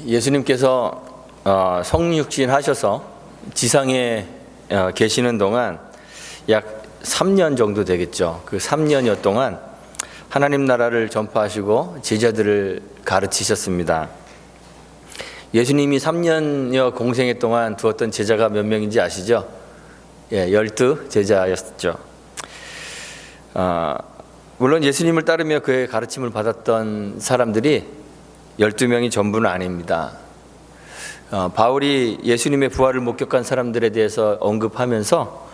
예수님께서 성육신 하셔서 지상에 계시는 동안 약 3년 정도 되겠죠. 그 3년여 동안 하나님 나라를 전파하시고 제자들을 가르치셨습니다. 예수님이 3년여 공생애 동안 두었던 제자가 몇 명인지 아시죠? 12 제자였죠. 물론 예수님을 따르며 그의 가르침을 받았던 사람들이 12명이 전부는 아닙니다. 바울이 예수님의 부활을 목격한 사람들에 대해서 언급하면서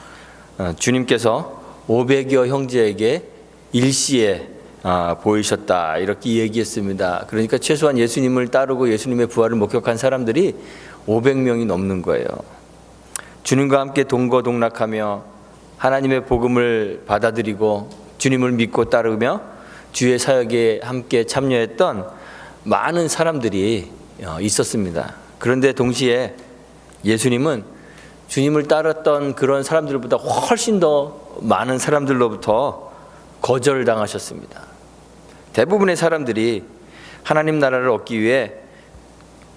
주님께서 500여 형제에게 일시에 보이셨다 이렇게 얘기했습니다. 그러니까 최소한 예수님을 따르고 예수님의 부활을 목격한 사람들이 500명이 넘는 거예요. 주님과 함께 동거동락하며 하나님의 복음을 받아들이고 주님을 믿고 따르며 주의 사역에 함께 참여했던 많은 사람들이 있었습니다. 그런데 동시에 예수님은 주님을 따랐던 그런 사람들보다 훨씬 더 많은 사람들로부터 거절당하셨습니다. 대부분의 사람들이 하나님 나라를 얻기 위해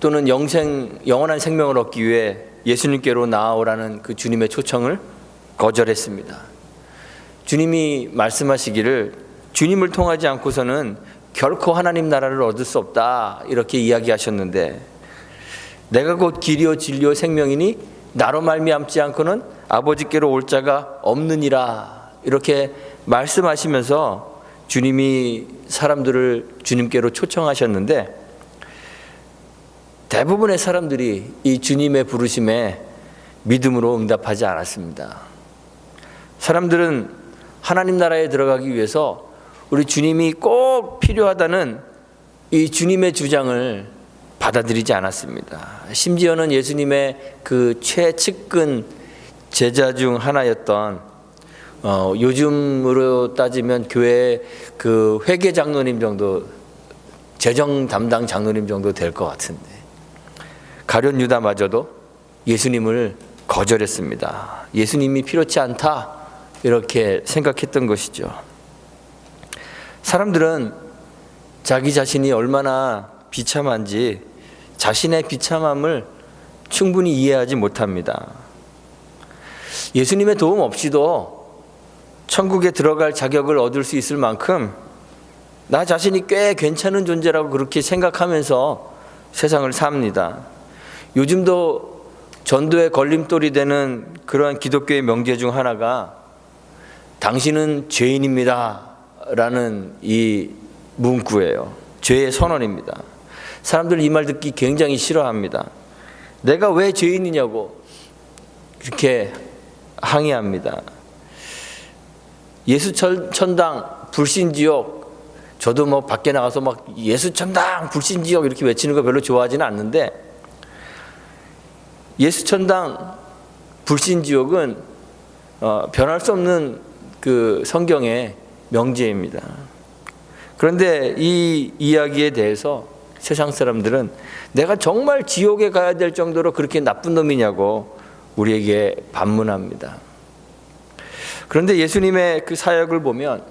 또는 영원한 생명을 얻기 위해 예수님께로 나아오라는 그 주님의 초청을 거절했습니다. 주님이 말씀하시기를 주님을 통하지 않고서는 결코 하나님 나라를 얻을 수 없다 이렇게 이야기하셨는데, 내가 곧 길이요 진리요 생명이니 나로 말미암지 않고는 아버지께로 올 자가 없느니라 이렇게 말씀하시면서 주님이 사람들을 주님께로 초청하셨는데, 대부분의 사람들이 이 주님의 부르심에 믿음으로 응답하지 않았습니다. 사람들은 하나님 나라에 들어가기 위해서 우리 주님이 꼭 필요하다는 이 주님의 주장을 받아들이지 않았습니다. 심지어는 예수님의 그 최측근 제자 중 하나였던 요즘으로 따지면 교회 그 회계 장로님 정도, 재정 담당 장로님 정도 될 것 같은데, 가룟 유다마저도 예수님을 거절했습니다. 예수님이 필요치 않다 이렇게 생각했던 것이죠. 사람들은 자기 자신이 얼마나 비참한지 자신의 비참함을 충분히 이해하지 못합니다. 예수님의 도움 없이도 천국에 들어갈 자격을 얻을 수 있을 만큼 나 자신이 꽤 괜찮은 존재라고 그렇게 생각하면서 세상을 삽니다. 요즘도 전도의 걸림돌이 되는 그러한 기독교의 명제 중 하나가 당신은 죄인입니다 라는 이 문구예요. 죄의 선언입니다. 사람들 이 말 듣기 굉장히 싫어합니다. 내가 왜 죄인이냐고 그렇게 항의합니다. 예수천당 불신지옥, 저도 뭐 밖에 나가서 막 예수천당 불신지옥 이렇게 외치는 거 별로 좋아하지는 않는데, 예수천당 불신지옥은 변할 수 없는 그 성경의 명제입니다. 그런데 이 이야기에 대해서 세상 사람들은 내가 정말 지옥에 가야 될 정도로 그렇게 나쁜 놈이냐고 우리에게 반문합니다. 그런데 예수님의 그 사역을 보면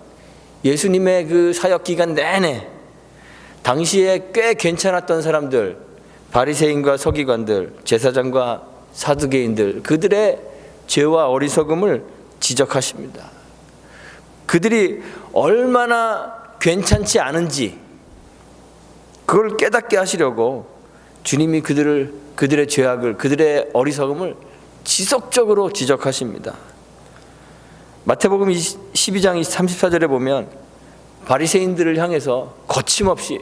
예수님의 그 사역 기간 내내 당시에 꽤 괜찮았던 사람들, 바리새인과 서기관들, 제사장과 사두개인들, 그들의 죄와 어리석음을 지적하십니다. 그들이 얼마나 괜찮지 않은지 그걸 깨닫게 하시려고 주님이 그들의 죄악을, 그들의 어리석음을 지속적으로 지적하십니다. 마태복음 12장 34절에 보면 바리새인들을 향해서 거침없이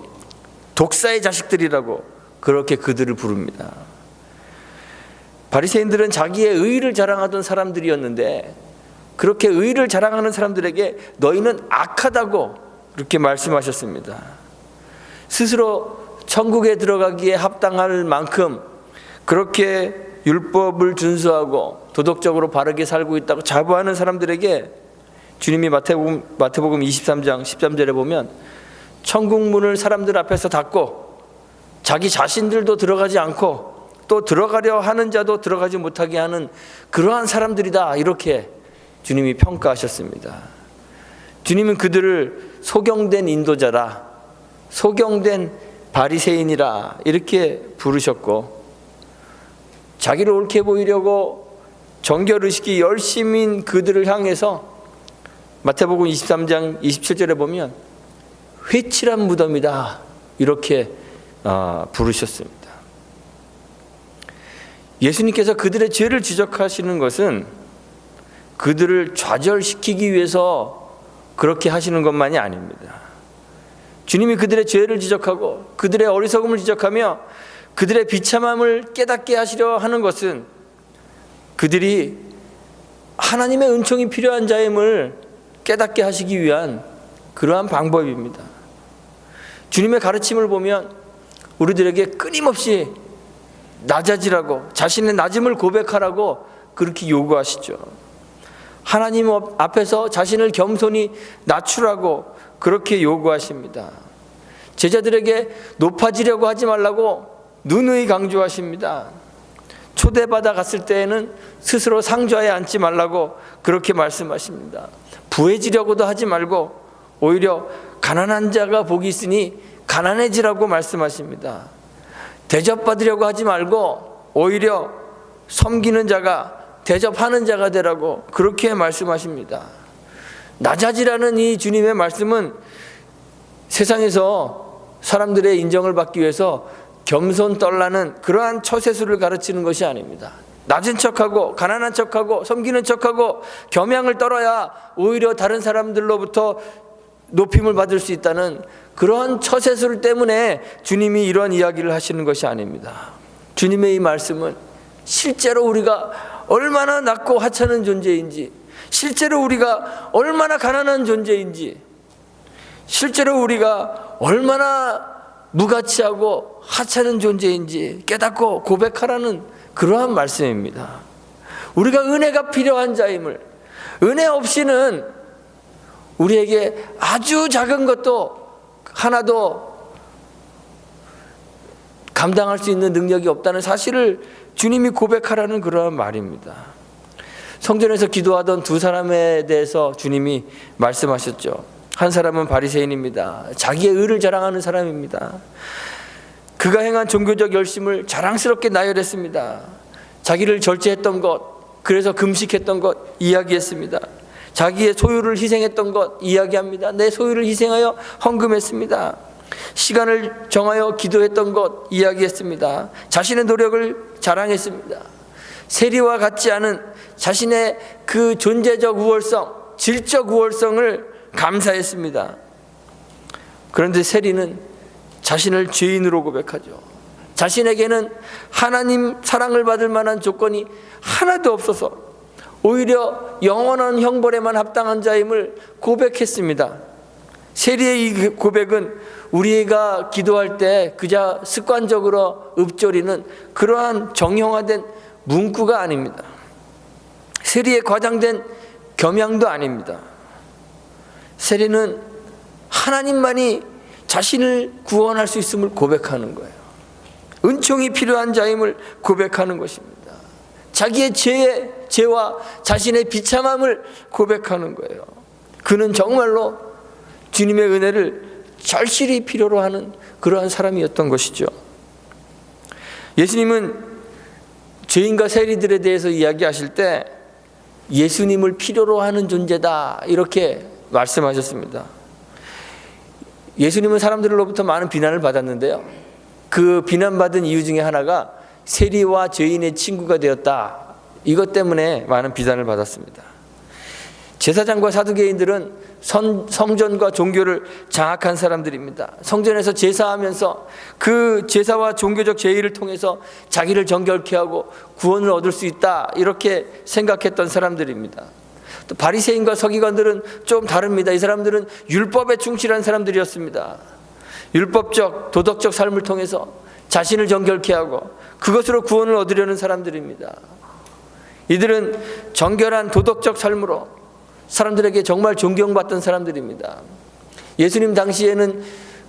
독사의 자식들이라고 그렇게 그들을 부릅니다. 바리새인들은 자기의 의를 자랑하던 사람들이었는데, 그렇게 의를 자랑하는 사람들에게 너희는 악하다고 그렇게 말씀하셨습니다. 스스로 천국에 들어가기에 합당할 만큼 그렇게 율법을 준수하고 도덕적으로 바르게 살고 있다고 자부하는 사람들에게 주님이 마태복음 23장 13절에 보면 천국 문을 사람들 앞에서 닫고 자기 자신들도 들어가지 않고 또 들어가려 하는 자도 들어가지 못하게 하는 그러한 사람들이다 이렇게 주님이 평가하셨습니다. 주님은 그들을 소경된 인도자라, 소경된 바리새인이라 이렇게 부르셨고, 자기를 옳게 보이려고 정결의식이 열심인 그들을 향해서 마태복음 23장 27절에 보면 회칠한 무덤이다 이렇게 부르셨습니다. 예수님께서 그들의 죄를 지적하시는 것은 그들을 좌절시키기 위해서 그렇게 하시는 것만이 아닙니다. 주님이 그들의 죄를 지적하고 그들의 어리석음을 지적하며 그들의 비참함을 깨닫게 하시려 하는 것은 그들이 하나님의 은총이 필요한 자임을 깨닫게 하시기 위한 그러한 방법입니다. 주님의 가르침을 보면 우리들에게 끊임없이 낮아지라고, 자신의 낮음을 고백하라고 그렇게 요구하시죠. 하나님 앞에서 자신을 겸손히 낮추라고 그렇게 요구하십니다. 제자들에게 높아지려고 하지 말라고 누누이 강조하십니다. 초대받아 갔을 때에는 스스로 상좌에 앉지 말라고 그렇게 말씀하십니다. 부해지려고도 하지 말고 오히려 가난한 자가 복이 있으니 가난해지라고 말씀하십니다. 대접받으려고 하지 말고 오히려 섬기는 자가 대접하는 자가 되라고 그렇게 말씀하십니다. 낮아지라는 이 주님의 말씀은 세상에서 사람들의 인정을 받기 위해서 겸손 떨라는 그러한 처세술을 가르치는 것이 아닙니다. 낮은 척하고 가난한 척하고 섬기는 척하고 겸양을 떨어야 오히려 다른 사람들로부터 높임을 받을 수 있다는 그러한 처세술 때문에 주님이 이런 이야기를 하시는 것이 아닙니다. 주님의 이 말씀은 실제로 우리가 얼마나 낮고 하찮은 존재인지, 실제로 우리가 얼마나 가난한 존재인지, 실제로 우리가 얼마나 무가치하고 하찮은 존재인지 깨닫고 고백하라는 그러한 말씀입니다. 우리가 은혜가 필요한 자임을, 은혜 없이는 우리에게 아주 작은 것도 하나도 감당할 수 있는 능력이 없다는 사실을 주님이 고백하라는 그러한 말입니다. 성전에서 기도하던 두 사람에 대해서 주님이 말씀하셨죠. 한 사람은 바리새인입니다. 자기의 의를 자랑하는 사람입니다. 그가 행한 종교적 열심을 자랑스럽게 나열했습니다. 자기를 절제했던 것, 그래서 금식했던 것 이야기했습니다. 자기의 소유를 희생했던 것 이야기합니다. 내 소유를 희생하여 헌금했습니다. 시간을 정하여 기도했던 것 이야기했습니다. 자신의 노력을 자랑했습니다. 세리와 같지 않은 자신의 그 존재적 우월성, 질적 우월성을 감사했습니다. 그런데 세리는 자신을 죄인으로 고백하죠. 자신에게는 하나님 사랑을 받을 만한 조건이 하나도 없어서 오히려 영원한 형벌에만 합당한 자임을 고백했습니다. 세리의 이 고백은 우리가 기도할 때 그저 습관적으로 읊조리는 그러한 정형화된 문구가 아닙니다. 세리의 과장된 겸양도 아닙니다. 세리는 하나님만이 자신을 구원할 수 있음을 고백하는 거예요. 은총이 필요한 자임을 고백하는 것입니다. 자기의 죄와 자신의 비참함을 고백하는 거예요. 그는 정말로 주님의 은혜를 절실히 필요로 하는 그러한 사람이었던 것이죠. 예수님은 죄인과 세리들에 대해서 이야기하실 때 예수님을 필요로 하는 존재다 이렇게 말씀하셨습니다. 예수님은 사람들로부터 많은 비난을 받았는데요. 그 비난받은 이유 중에 하나가 세리와 죄인의 친구가 되었다. 이것 때문에 많은 비난을 받았습니다. 제사장과 사두개인들은 성전과 종교를 장악한 사람들입니다. 성전에서 제사하면서 그 제사와 종교적 제의를 통해서 자기를 정결케 하고 구원을 얻을 수 있다 이렇게 생각했던 사람들입니다. 또 바리새인과 서기관들은 좀 다릅니다. 이 사람들은 율법에 충실한 사람들이었습니다. 율법적 도덕적 삶을 통해서 자신을 정결케 하고 그것으로 구원을 얻으려는 사람들입니다. 이들은 정결한 도덕적 삶으로 사람들에게 정말 존경받던 사람들입니다. 예수님 당시에는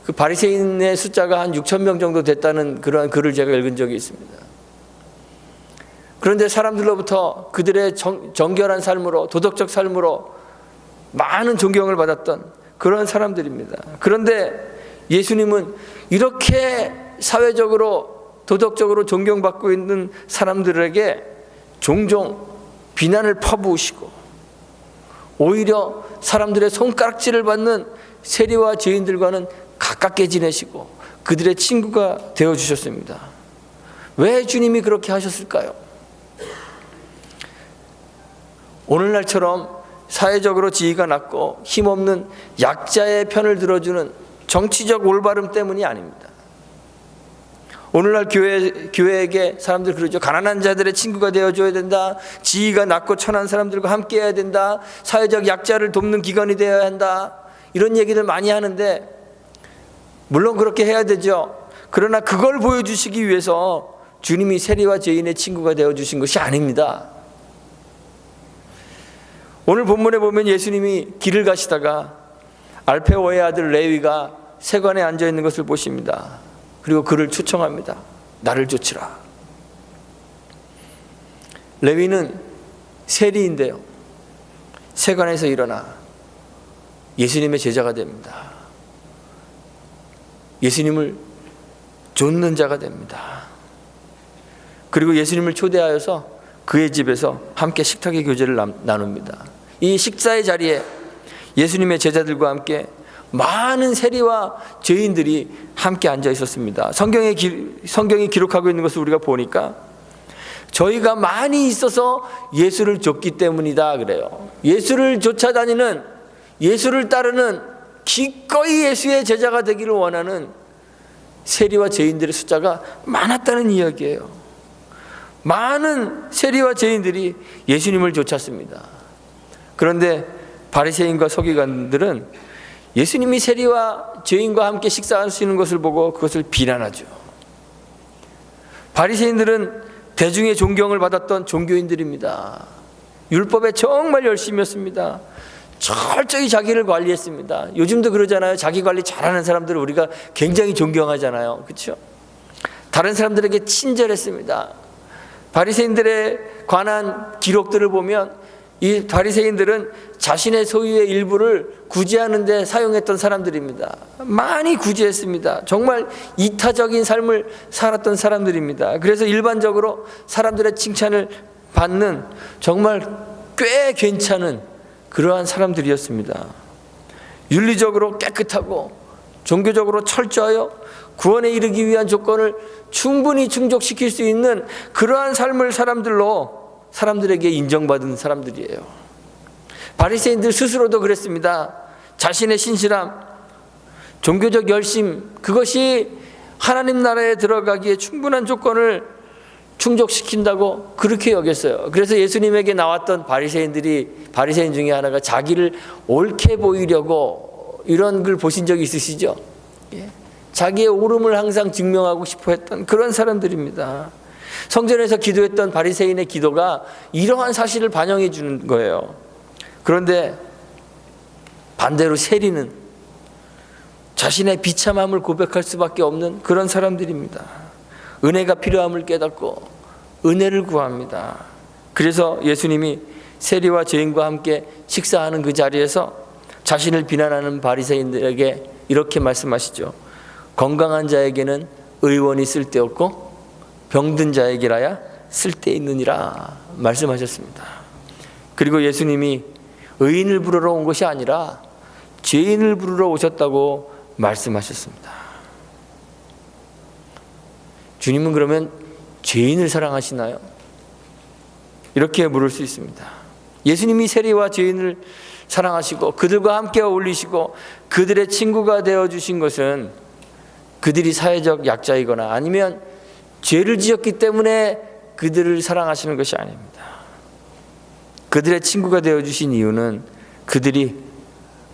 그 바리새인의 숫자가 한 6천 명 정도 됐다는 그러한 글을 제가 읽은 적이 있습니다. 그런데 사람들로부터 그들의 정결한 삶으로 도덕적 삶으로 많은 존경을 받았던 그런 사람들입니다. 그런데 예수님은 이렇게 사회적으로 도덕적으로 존경받고 있는 사람들에게 종종 비난을 퍼부으시고 오히려 사람들의 손가락질을 받는 세리와 죄인들과는 가깝게 지내시고 그들의 친구가 되어주셨습니다. 왜 주님이 그렇게 하셨을까요? 오늘날처럼 사회적으로 지위가 낮고 힘없는 약자의 편을 들어주는 정치적 올바름 때문이 아닙니다. 오늘날 교회에게 사람들 그러죠. 가난한 자들의 친구가 되어줘야 된다. 지위가 낮고 천한 사람들과 함께 해야 된다. 사회적 약자를 돕는 기관이 되어야 한다. 이런 얘기들 많이 하는데 물론 그렇게 해야 되죠. 그러나 그걸 보여주시기 위해서 주님이 세리와 죄인의 친구가 되어주신 것이 아닙니다. 오늘 본문에 보면 예수님이 길을 가시다가 알페오의 아들 레위가 세관에 앉아있는 것을 보십니다. 그리고 그를 초청합니다. 나를 쫓으라. 레위는 세리인데요, 세관에서 일어나 예수님의 제자가 됩니다. 예수님을 좇는 자가 됩니다. 그리고 예수님을 초대하여서 그의 집에서 함께 식탁의 교제를 나눕니다. 이 식사의 자리에 예수님의 제자들과 함께 많은 세리와 죄인들이 함께 앉아 있었습니다. 성경이 기록하고 있는 것을 우리가 보니까 저희가 많이 있어서 예수를 쫓기 때문이다 그래요. 예수를 쫓아다니는, 예수를 따르는, 기꺼이 예수의 제자가 되기를 원하는 세리와 죄인들의 숫자가 많았다는 이야기예요. 많은 세리와 죄인들이 예수님을 쫓았습니다. 그런데 바리새인과 서기관들은 예수님이 세리와 죄인과 함께 식사하시는 것을 보고 그것을 비난하죠. 바리새인들은 대중의 존경을 받았던 종교인들입니다. 율법에 정말 열심이었습니다. 철저히 자기를 관리했습니다. 요즘도 그러잖아요. 자기 관리 잘하는 사람들을 우리가 굉장히 존경하잖아요. 그렇죠? 다른 사람들에게 친절했습니다. 바리새인들에 관한 기록들을 보면 이 바리새인들은 자신의 소유의 일부를 구제하는 데 사용했던 사람들입니다. 많이 구제했습니다. 정말 이타적인 삶을 살았던 사람들입니다. 그래서 일반적으로 사람들의 칭찬을 받는 정말 꽤 괜찮은 그러한 사람들이었습니다. 윤리적으로 깨끗하고 종교적으로 철저하여 구원에 이르기 위한 조건을 충분히 충족시킬 수 있는 그러한 삶을 사람들에게 인정받은 사람들이에요. 바리새인들 스스로도 그랬습니다. 자신의 신실함, 종교적 열심, 그것이 하나님 나라에 들어가기에 충분한 조건을 충족시킨다고 그렇게 여겼어요. 그래서 예수님에게 나왔던 바리새인 중에 하나가 자기를 옳게 보이려고 이런 걸 보신 적이 있으시죠? 자기의 옳음을 항상 증명하고 싶어 했던 그런 사람들입니다. 성전에서 기도했던 바리새인의 기도가 이러한 사실을 반영해 주는 거예요. 그런데 반대로 세리는 자신의 비참함을 고백할 수밖에 없는 그런 사람들입니다. 은혜가 필요함을 깨닫고 은혜를 구합니다. 그래서 예수님이 세리와 죄인과 함께 식사하는 그 자리에서 자신을 비난하는 바리새인들에게 이렇게 말씀하시죠. 건강한 자에게는 의원이 쓸데없고 병든 자에게라야 쓸데있느니라 말씀하셨습니다. 그리고 예수님이 의인을 부르러 온 것이 아니라 죄인을 부르러 오셨다고 말씀하셨습니다. 주님은 그러면 죄인을 사랑하시나요? 이렇게 물을 수 있습니다. 예수님이 세리와 죄인을 사랑하시고 그들과 함께 어울리시고 그들의 친구가 되어주신 것은 그들이 사회적 약자이거나 아니면 죄를 지었기 때문에 그들을 사랑하시는 것이 아닙니다. 그들의 친구가 되어주신 이유는 그들이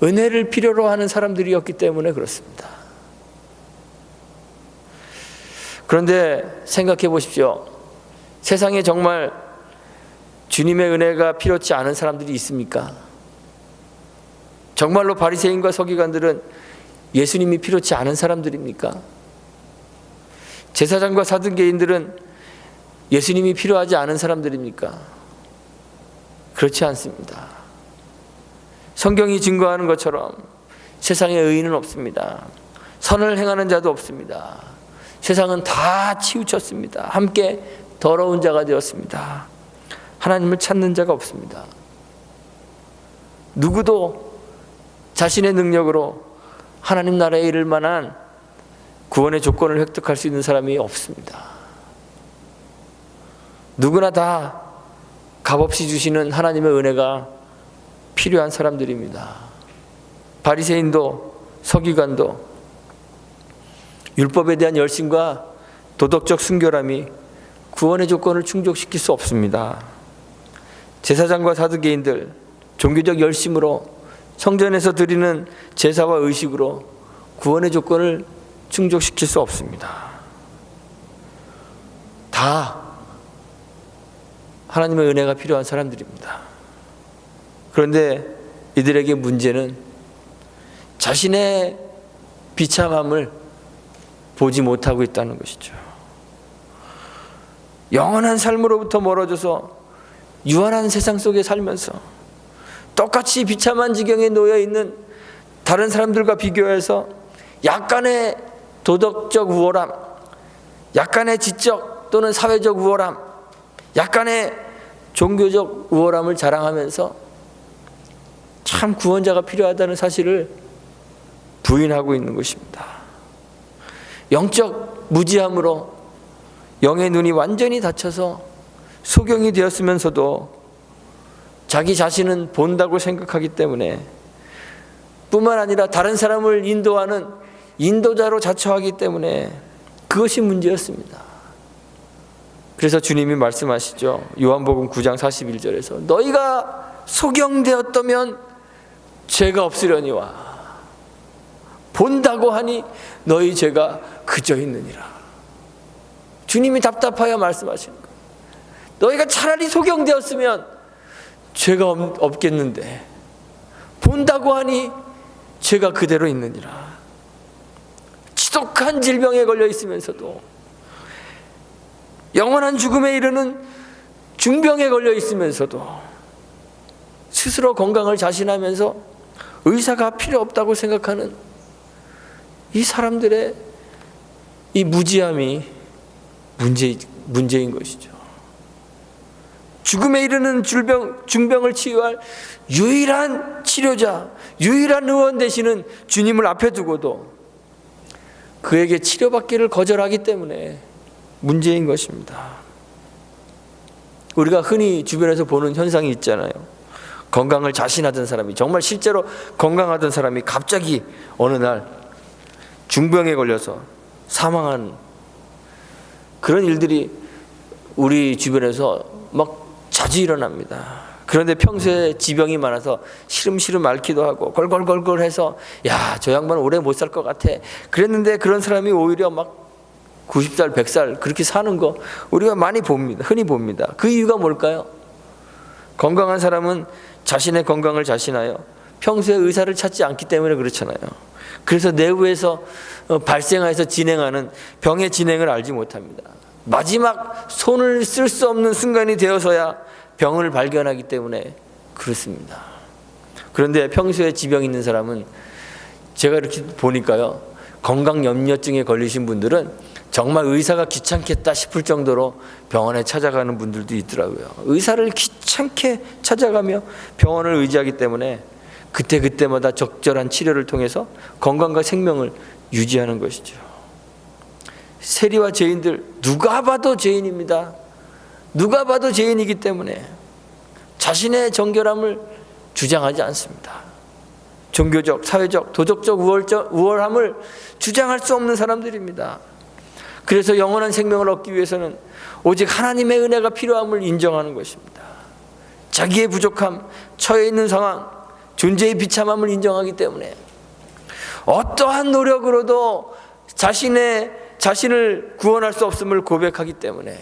은혜를 필요로 하는 사람들이었기 때문에 그렇습니다. 그런데 생각해 보십시오. 세상에 정말 주님의 은혜가 필요치 않은 사람들이 있습니까? 정말로 바리새인과 서기관들은 예수님이 필요치 않은 사람들입니까? 제사장과 사두개인들은 예수님이 필요하지 않은 사람들입니까? 그렇지 않습니다. 성경이 증거하는 것처럼 세상에 의인은 없습니다. 선을 행하는 자도 없습니다. 세상은 다 치우쳤습니다. 함께 더러운 자가 되었습니다. 하나님을 찾는 자가 없습니다. 누구도 자신의 능력으로 하나님 나라에 이를 만한 구원의 조건을 획득할 수 있는 사람이 없습니다. 누구나 다 값없이 주시는 하나님의 은혜가 필요한 사람들입니다. 바리새인도 서기관도 율법에 대한 열심과 도덕적 순결함이 구원의 조건을 충족시킬 수 없습니다. 제사장과 사두개인들 종교적 열심으로 성전에서 드리는 제사와 의식으로 구원의 조건을 충족시킬 수 없습니다. 다 하나님의 은혜가 필요한 사람들입니다. 그런데 이들에게 문제는 자신의 비참함을 보지 못하고 있다는 것이죠. 영원한 삶으로부터 멀어져서 유한한 세상 속에 살면서 똑같이 비참한 지경에 놓여 있는 다른 사람들과 비교해서 약간의 도덕적 우월함, 약간의 지적 또는 사회적 우월함, 약간의 종교적 우월함을 자랑하면서 참 구원자가 필요하다는 사실을 부인하고 있는 것입니다. 영적 무지함으로 영의 눈이 완전히 닫혀서 소경이 되었으면서도 자기 자신은 본다고 생각하기 때문에 뿐만 아니라 다른 사람을 인도하는 인도자로 자처하기 때문에 그것이 문제였습니다. 그래서 주님이 말씀하시죠. 요한복음 9장 41절에서 너희가 소경되었다면 죄가 없으려니와 본다고 하니 너희 죄가 그저 있느니라. 주님이 답답하여 말씀하시는 거예요. 너희가 차라리 소경되었으면 죄가 없겠는데 본다고 하니 죄가 그대로 있느니라. 지독한 질병에 걸려 있으면서도 영원한 죽음에 이르는 중병에 걸려 있으면서도 스스로 건강을 자신하면서 의사가 필요 없다고 생각하는 이 사람들의 이 무지함이 문제인 것이죠. 죽음에 이르는 중병을 치유할 유일한 치료자, 유일한 의원 되시는 주님을 앞에 두고도 그에게 치료받기를 거절하기 때문에 문제인 것입니다. 우리가 흔히 주변에서 보는 현상이 있잖아요. 건강을 자신하던 사람이, 정말 실제로 건강하던 사람이 갑자기 어느 날 중병에 걸려서 사망한 그런 일들이 우리 주변에서 막 자주 일어납니다. 그런데 평소에 지병이 많아서 시름시름 앓기도 하고 걸걸걸걸해서 야, 저 양반 오래 못 살 것 같아. 그랬는데 그런 사람이 오히려 막 90살, 100살 그렇게 사는 거 우리가 많이 봅니다. 흔히 봅니다. 그 이유가 뭘까요? 건강한 사람은 자신의 건강을 자신하여 평소에 의사를 찾지 않기 때문에 그렇잖아요. 그래서 내부에서 발생해서 진행하는 병의 진행을 알지 못합니다. 마지막 손을 쓸 수 없는 순간이 되어서야 병을 발견하기 때문에 그렇습니다. 그런데 평소에 지병이 있는 사람은 제가 이렇게 보니까요, 건강염려증에 걸리신 분들은 정말 의사가 귀찮겠다 싶을 정도로 병원에 찾아가는 분들도 있더라고요. 의사를 귀찮게 찾아가며 병원을 의지하기 때문에 그때마다 적절한 치료를 통해서 건강과 생명을 유지하는 것이죠. 세리와 죄인들 누가 봐도 죄인입니다. 누가 봐도 죄인이기 때문에 자신의 정결함을 주장하지 않습니다. 종교적, 사회적, 도덕적 우월함을 주장할 수 없는 사람들입니다. 그래서 영원한 생명을 얻기 위해서는 오직 하나님의 은혜가 필요함을 인정하는 것입니다. 자기의 부족함, 처해 있는 상황, 존재의 비참함을 인정하기 때문에 어떠한 노력으로도 자신을 구원할 수 없음을 고백하기 때문에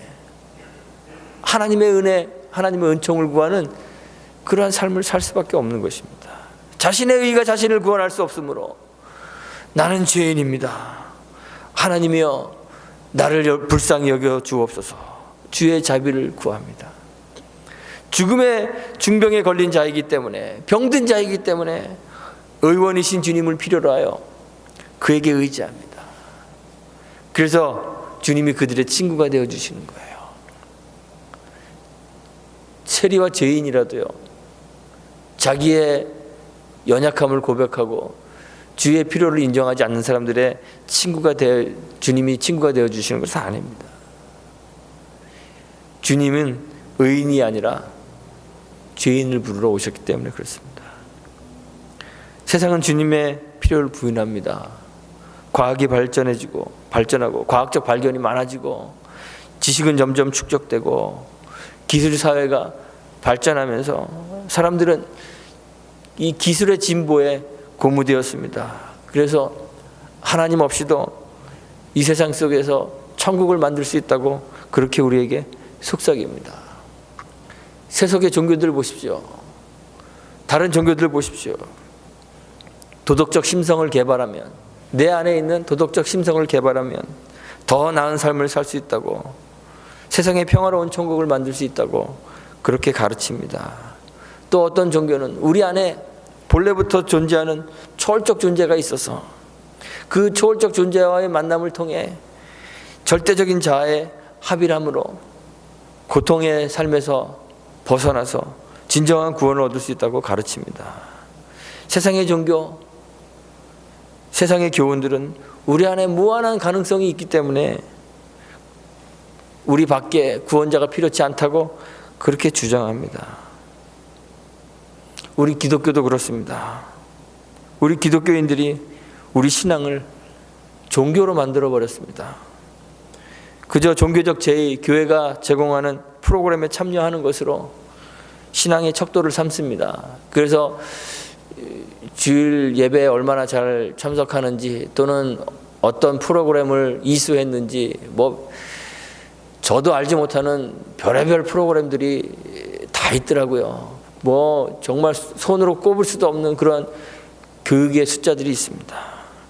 하나님의 은혜, 하나님의 은총을 구하는 그러한 삶을 살 수밖에 없는 것입니다. 자신의 의가 자신을 구원할 수 없으므로 나는 죄인입니다. 하나님이여 나를 불쌍히 여겨 주옵소서. 주의 자비를 구합니다. 죽음의 중병에 걸린 자이기 때문에, 병든 자이기 때문에 의원이신 주님을 필요로 하여 그에게 의지합니다. 그래서 주님이 그들의 친구가 되어주시는 거예요. 세리와 죄인이라도요, 자기의 연약함을 고백하고 주의 필요를 인정하지 않는 사람들의 주님이 친구가 되어주시는 것은 아닙니다. 주님은 의인이 아니라 죄인을 부르러 오셨기 때문에 그렇습니다. 세상은 주님의 필요를 부인합니다. 과학이 발전하고 과학적 발견이 많아지고 지식은 점점 축적되고 기술 사회가 발전하면서 사람들은 이 기술의 진보에 고무되었습니다. 그래서 하나님 없이도 이 세상 속에서 천국을 만들 수 있다고 그렇게 우리에게 속삭입니다. 세속의 종교들 보십시오. 다른 종교들 보십시오. 도덕적 심성을 개발하면, 내 안에 있는 도덕적 심성을 개발하면 더 나은 삶을 살 수 있다고, 세상에 평화로운 천국을 만들 수 있다고 그렇게 가르칩니다. 또 어떤 종교는 우리 안에 본래부터 존재하는 초월적 존재가 있어서 그 초월적 존재와의 만남을 통해 절대적인 자아의 합일함으로 고통의 삶에서 벗어나서 진정한 구원을 얻을 수 있다고 가르칩니다. 세상의 종교, 세상의 교훈들은 우리 안에 무한한 가능성이 있기 때문에 우리 밖에 구원자가 필요치 않다고 그렇게 주장합니다. 우리 기독교도 그렇습니다. 우리 기독교인들이 우리 신앙을 종교로 만들어 버렸습니다. 그저 종교적 제의, 교회가 제공하는 프로그램에 참여하는 것으로 신앙의 척도를 삼습니다. 그래서 주일 예배에 얼마나 잘 참석하는지, 또는 어떤 프로그램을 이수했는지, 저도 알지 못하는 별의별 프로그램들이 다 있더라고요. 정말 손으로 꼽을 수도 없는 그런 교육의 숫자들이 있습니다.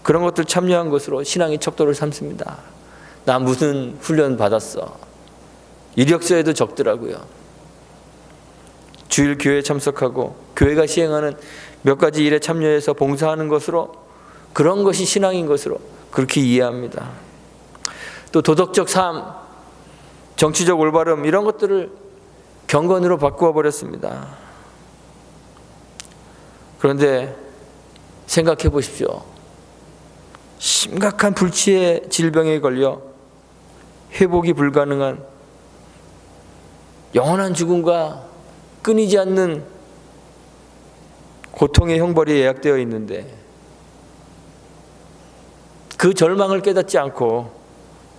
그런 것들 참여한 것으로 신앙의 척도를 삼습니다. 나 무슨 훈련 받았어. 이력서에도 적더라고요. 주일 교회에 참석하고 교회가 시행하는 몇 가지 일에 참여해서 봉사하는 것으로, 그런 것이 신앙인 것으로 그렇게 이해합니다. 또 도덕적 삶, 정치적 올바름, 이런 것들을 경건으로 바꾸어 버렸습니다. 그런데 생각해 보십시오. 심각한 불치의 질병에 걸려 회복이 불가능한 영원한 죽음과 끊이지 않는 고통의 형벌이 예약되어 있는데, 그 절망을 깨닫지 않고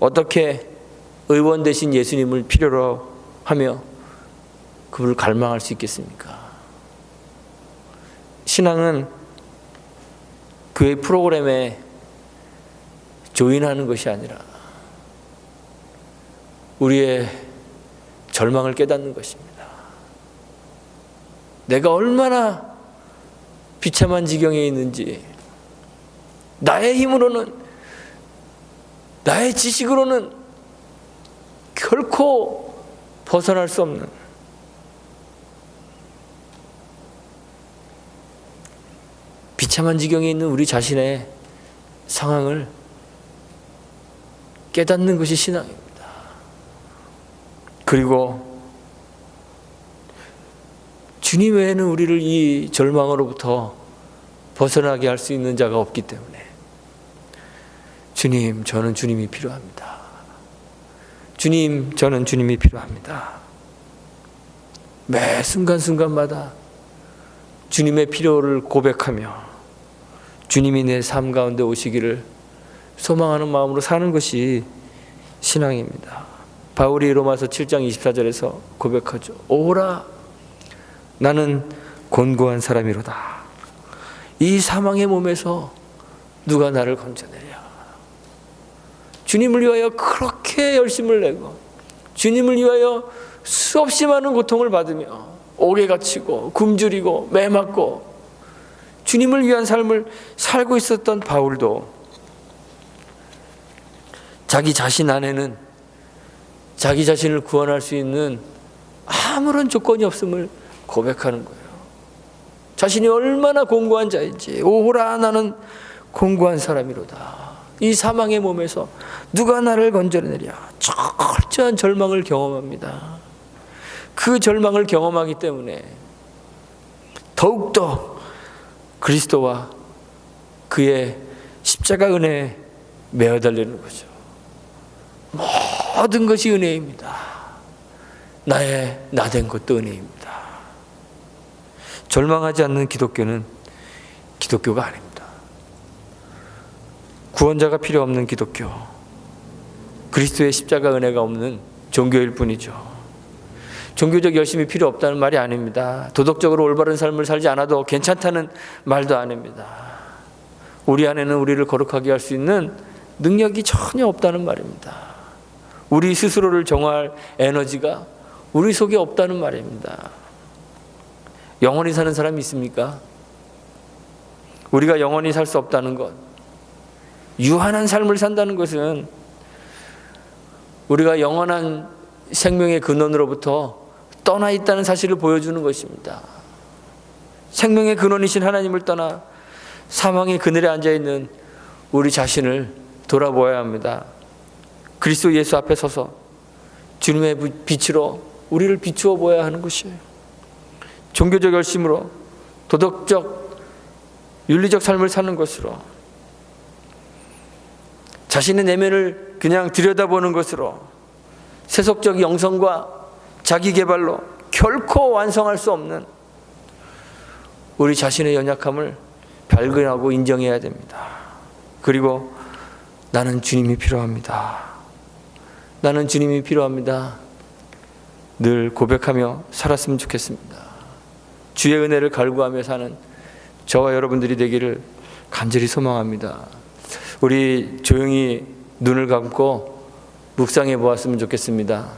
어떻게 의원 대신 예수님을 필요로 하며 그를 갈망할 수 있겠습니까? 신앙은 교회 프로그램에 조인하는 것이 아니라 우리의 절망을 깨닫는 것입니다. 내가 얼마나 비참한 지경에 있는지, 나의 힘으로는, 나의 지식으로는 결코 벗어날 수 없는, 비참한 지경에 있는 우리 자신의 상황을 깨닫는 것이 신앙입니다. 그리고 주님 외에는 우리를 이 절망으로부터 벗어나게 할 수 있는 자가 없기 때문에, 주님, 저는 주님이 필요합니다. 주님, 저는 주님이 필요합니다. 매 순간순간마다 주님의 필요를 고백하며 주님이 내 삶 가운데 오시기를 소망하는 마음으로 사는 것이 신앙입니다. 바울이 로마서 7장 24절에서 고백하죠. 오라, 나는 곤고한 사람이로다. 이 사망의 몸에서 누가 나를 건져내랴. 주님을 위하여 그렇게 열심을 내고, 주님을 위하여 수없이 많은 고통을 받으며 옥에 갇히고 굶주리고 매맞고 주님을 위한 삶을 살고 있었던 바울도 자기 자신 안에는 자기 자신을 구원할 수 있는 아무런 조건이 없음을 고백하는 거예요. 자신이 얼마나 공고한 자인지, 오호라, 나는 공고한 사람이로다. 이 사망의 몸에서 누가 나를 건져내랴. 철저한 절망을 경험합니다. 그 절망을 경험하기 때문에 더욱더 그리스도와 그의 십자가 은혜에 매어달리는 거죠. 모든 것이 은혜입니다. 나 된 것도 은혜입니다. 절망하지 않는 기독교는 기독교가 아닙니다. 구원자가 필요 없는 기독교, 그리스도의 십자가 은혜가 없는 종교일 뿐이죠. 종교적 열심이 필요 없다는 말이 아닙니다. 도덕적으로 올바른 삶을 살지 않아도 괜찮다는 말도 아닙니다. 우리 안에는 우리를 거룩하게 할 수 있는 능력이 전혀 없다는 말입니다. 우리 스스로를 정화할 에너지가 우리 속에 없다는 말입니다. 영원히 사는 사람이 있습니까? 우리가 영원히 살 수 없다는 것, 유한한 삶을 산다는 것은 우리가 영원한 생명의 근원으로부터 떠나 있다는 사실을 보여주는 것입니다. 생명의 근원이신 하나님을 떠나 사망의 그늘에 앉아있는 우리 자신을 돌아보아야 합니다. 그리스도 예수 앞에 서서 주님의 빛으로 우리를 비추어 보아야 하는 것이에요. 종교적 열심으로, 도덕적, 윤리적 삶을 사는 것으로, 자신의 내면을 그냥 들여다보는 것으로, 세속적 영성과 자기 개발로 결코 완성할 수 없는 우리 자신의 연약함을 발견하고 인정해야 됩니다. 그리고 나는 주님이 필요합니다. 나는 주님이 필요합니다. 늘 고백하며 살았으면 좋겠습니다. 주의 은혜를 갈구하며 사는 저와 여러분들이 되기를 간절히 소망합니다. 우리 조용히 눈을 감고 묵상해 보았으면 좋겠습니다.